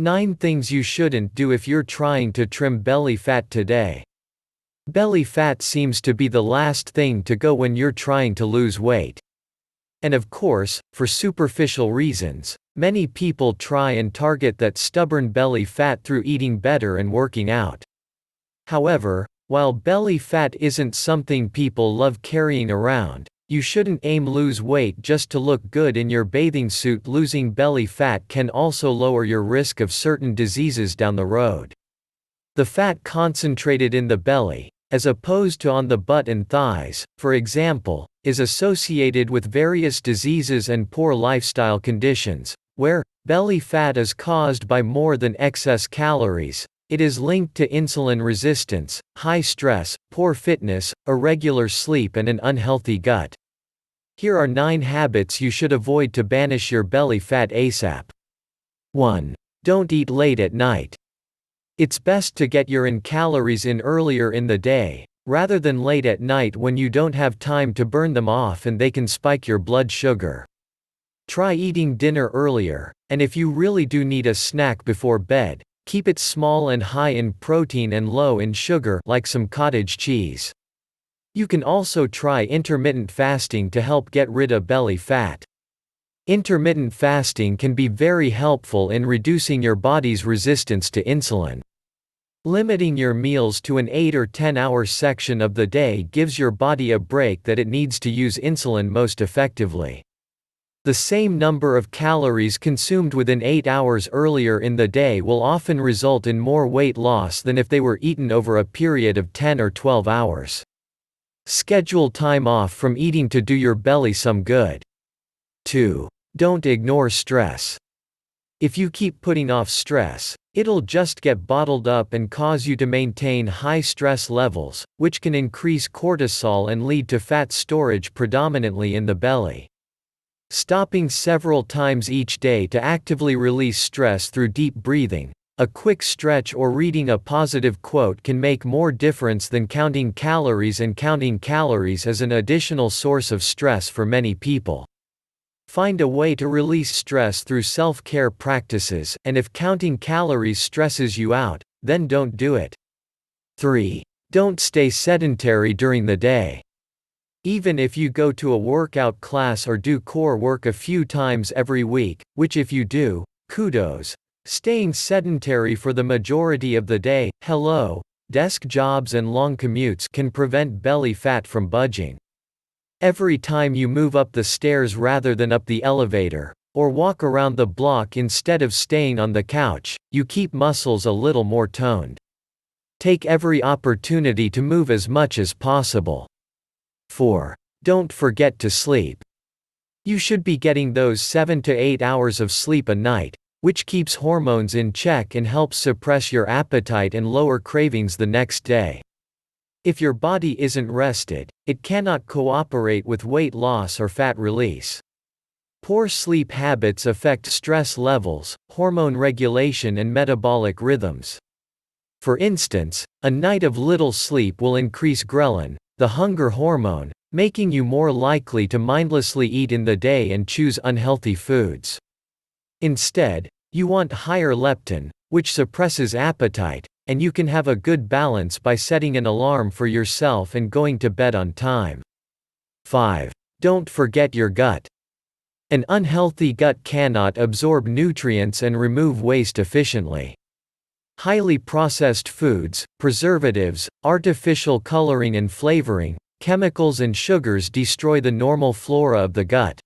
9 things you shouldn't do if you're trying to trim belly fat today. Belly fat seems to be the last thing to go when you're trying to lose weight. And of course, for superficial reasons, many people try and target that stubborn belly fat through eating better and working out. However, while belly fat isn't something people love carrying around, you shouldn't aim to lose weight just to look good in your bathing suit. Losing belly fat can also lower your risk of certain diseases down the road. The fat concentrated in the belly, as opposed to on the butt and thighs, for example, is associated with various diseases and poor lifestyle conditions. Where belly fat is caused by more than excess calories, it is linked to insulin resistance, high stress, poor fitness, irregular sleep, and an unhealthy gut. Here are 9 habits you should avoid to banish your belly fat ASAP. 1. Don't eat late at night. It's best to get your calories in earlier in the day, rather than late at night when you don't have time to burn them off and they can spike your blood sugar. Try eating dinner earlier, and if you really do need a snack before bed, keep it small and high in protein and low in sugar, like some cottage cheese. You can also try intermittent fasting to help get rid of belly fat. Intermittent fasting can be very helpful in reducing your body's resistance to insulin. Limiting your meals to an 8 or 10-hour section of the day gives your body a break that it needs to use insulin most effectively. The same number of calories consumed within 8 hours earlier in the day will often result in more weight loss than if they were eaten over a period of 10 or 12 hours. Schedule time off from eating to do your belly some good. 2. Don't ignore stress. If you keep putting off stress, it'll just get bottled up and cause you to maintain high stress levels, which can increase cortisol and lead to fat storage predominantly in the belly. Stopping several times each day to actively release stress through deep breathing, a quick stretch, or reading a positive quote can make more difference than counting calories, and counting calories is an additional source of stress for many people. Find a way to release stress through self-care practices, and if counting calories stresses you out, then don't do it. 3. Don't stay sedentary during the day. Even if you go to a workout class or do core work a few times every week, which if you do, kudos, staying sedentary for the majority of the day, desk jobs and long commutes can prevent belly fat from budging. Every time you move up the stairs rather than up the elevator, or walk around the block instead of staying on the couch, you keep muscles a little more toned. Take every opportunity to move as much as possible. 4. Don't forget to sleep. You should be getting those 7 to 8 hours of sleep a night, which keeps hormones in check and helps suppress your appetite and lower cravings the next day. If your body isn't rested, it cannot cooperate with weight loss or fat release. Poor sleep habits affect stress levels, hormone regulation, and metabolic rhythms. For instance, a night of little sleep will increase ghrelin, the hunger hormone, making you more likely to mindlessly eat in the day and choose unhealthy foods. Instead, you want higher leptin, which suppresses appetite, and you can have a good balance by setting an alarm for yourself and going to bed on time. 5. Don't forget your gut. An unhealthy gut cannot absorb nutrients and remove waste efficiently. Highly processed foods, preservatives, artificial coloring and flavoring, chemicals and sugars destroy the normal flora of the gut.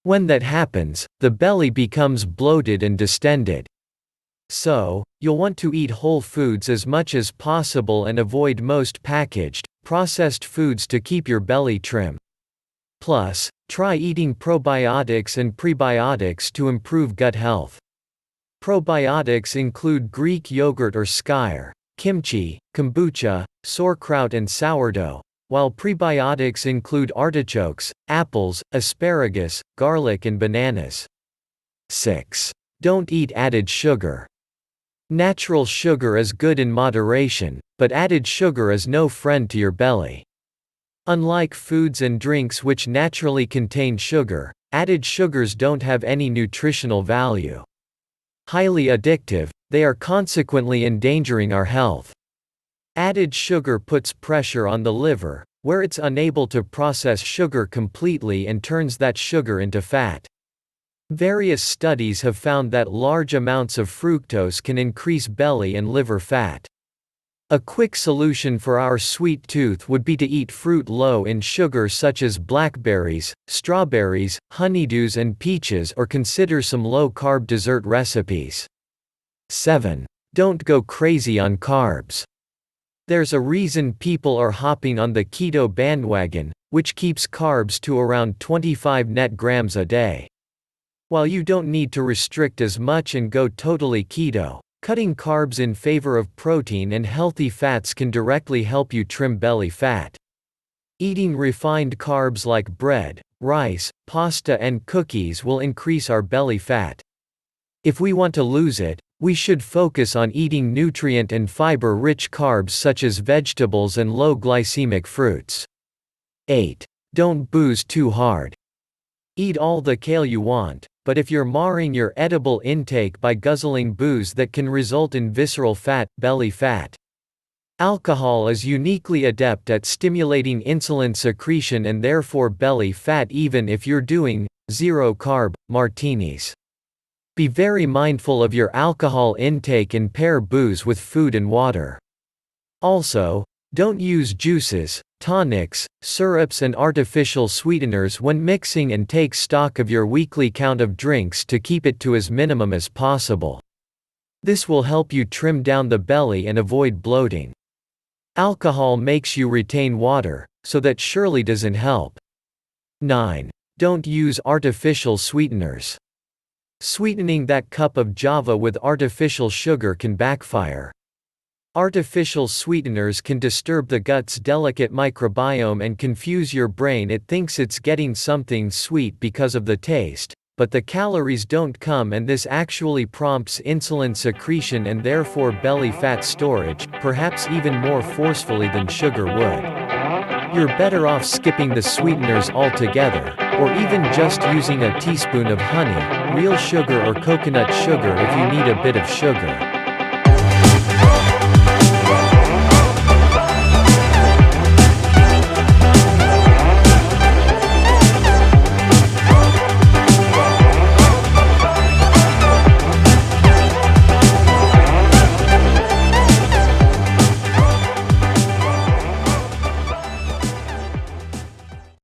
When that happens, the belly becomes bloated and distended. So, you'll want to eat whole foods as much as possible and avoid most packaged, processed foods to keep your belly trim. Plus, try eating probiotics and prebiotics to improve gut health. Probiotics include Greek yogurt or skyr, kimchi, kombucha, sauerkraut and sourdough, while prebiotics include artichokes, apples, asparagus, garlic and bananas. 6. Don't eat added sugar. Natural sugar is good in moderation, but added sugar is no friend to your belly. Unlike foods and drinks which naturally contain sugar, added sugars don't have any nutritional value. highly addictive, they are consequently endangering our health. Added sugar puts pressure on the liver, where it's unable to process sugar completely and turns that sugar into fat. Various studies have found that large amounts of fructose can increase belly and liver fat. A quick solution for our sweet tooth would be to eat fruit low in sugar such as blackberries, strawberries, honeydews and peaches, or consider some low-carb dessert recipes. 7. Don't go crazy on carbs. There's a reason people are hopping on the keto bandwagon, which keeps carbs to around 25 net grams a day. While you don't need to restrict as much and go totally keto, cutting carbs in favor of protein and healthy fats can directly help you trim belly fat. Eating refined carbs like bread, rice, pasta and cookies will increase our belly fat. If we want to lose it, we should focus on eating nutrient and fiber-rich carbs such as vegetables and low-glycemic fruits. 8. Don't booze too hard. Eat all the kale you want, but if you're marring your edible intake by guzzling booze, that can result in visceral fat, belly fat. Alcohol is uniquely adept at stimulating insulin secretion and therefore belly fat, even if you're doing zero-carb martinis. Be very mindful of your alcohol intake and pair booze with food and water. Also, don't use juices, tonics, syrups and artificial sweeteners when mixing, and take stock of your weekly count of drinks to keep it to as minimum as possible. This will help you trim down the belly and avoid bloating. Alcohol makes you retain water, so that surely doesn't help. 9. Don't use artificial sweeteners. Sweetening that cup of Java with artificial sugar can backfire. Artificial sweeteners can disturb the gut's delicate microbiome and confuse your brain. It thinks it's getting something sweet because of the taste, but the calories don't come, and this actually prompts insulin secretion and therefore belly fat storage, perhaps even more forcefully than sugar would. You're better off skipping the sweeteners altogether, or even just using a teaspoon of honey, real sugar or coconut sugar if you need a bit of sugar.